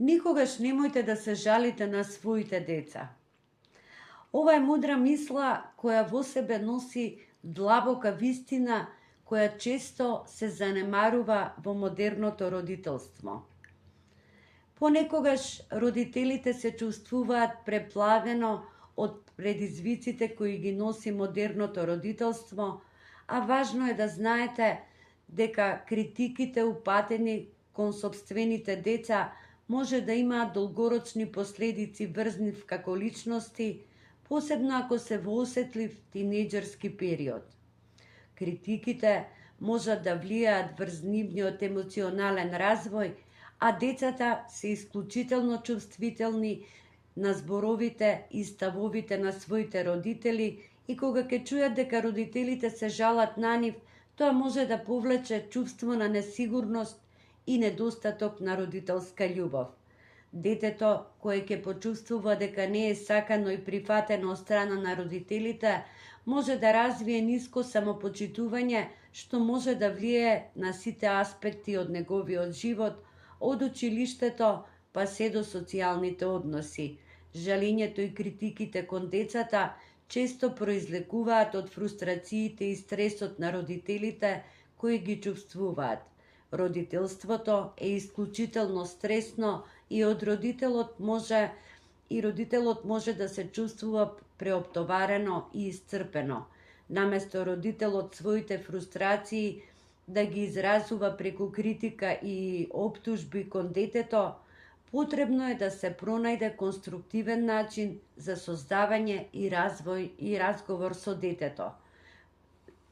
Никогаш немојте да се жалите на своите деца. Ова е мудра мисла која во себе носи длабока вистина која често се занемарува во модерното родителство. Понекогаш родителите се чувствуваат преплавено од предизвиците кои ги носи модерното родителство, а важно е да знаете дека критиките упатени кон сопствените деца може да имаат долгорочни последици врз нив како личности, посебно ако се во осетлив тинејџерски период. Критиките можат да влијаат врз нивниот емоционален развој, а децата се исклучително чувствителни на зборовите и ставовите на своите родители и кога ќе чујат дека родителите се жалат на нив, тоа може да повлече чувство на несигурност и недостаток на родителска љубов. Детето кое ќе почувствува дека не е сакано и прифатено од страна на родителите, може да развие ниско самопочитување, што може да влие на сите аспекти од неговиот живот, од училиштето па се до социјалните односи. Жалењето и критиките кон децата често произлекуваат од фрустрациите и стресот на родителите кои ги чувствуваат. Родителството е исклучително стресно и родителот може да се чувствува преоптоварено и исцрпено. Наместо родителот своите фрустрации да ги изразува преку критика и оптужби кон детето, потребно е да се пронајде конструктивен начин за создавање и развој и разговор со детето.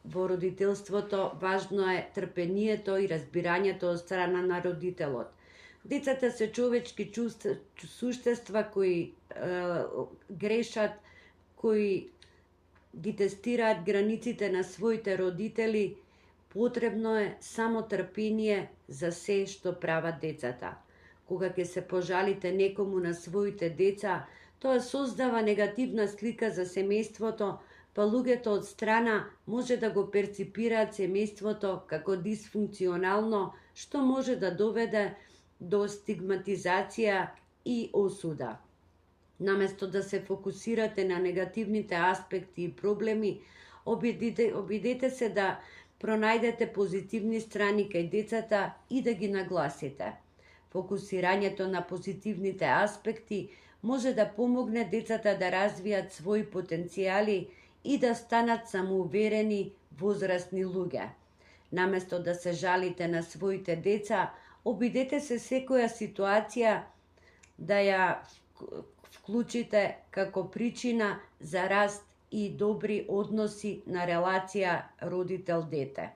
Во родителството важно е трпението и разбирањето од страна на родителот. Децата се човечки суштества кои грешат, кои ги тестираат границите на своите родители. Потребно е само трпение за се што прават децата. Кога ќе се пожалите некому на своите деца, тоа создава негативна слика за семејството, па луѓето од страна може да го перципираат семејството како дисфункционално, што може да доведе до стигматизација и осуда. Наместо да се фокусирате на негативните аспекти и проблеми, обидете се да пронајдете позитивни страни кај децата и да ги нагласите. Фокусирањето на позитивните аспекти може да помогне децата да развијат своји потенцијали и да станат самоуверени возрастни луѓе. Наместо да се жалите на своите деца, обидете се секоја ситуација да ја вклучите како причина за раст и добри односи на релација родител-дете.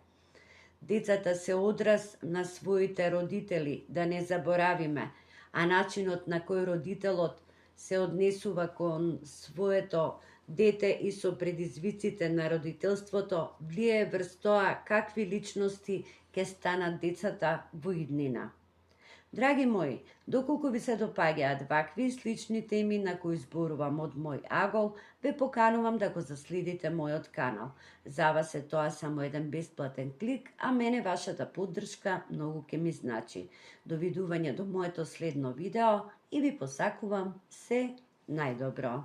Децата се одраз на своите родители, да не заборавиме, а начинот на кој родителот се однесува кон своето дете и со предизвиците на родителството влијае врз тоа какви личности ќе станат децата во иднина. Драги мои, доколку ви се допаѓаат вакви и слични теми на кои зборувам од мој агол, ве поканувам да го заследите мојот канал. За вас е тоа само еден бесплатен клик, а мене вашата поддршка многу ќе ми значи. Довидување до моето следно видео и ви посакувам се најдобро.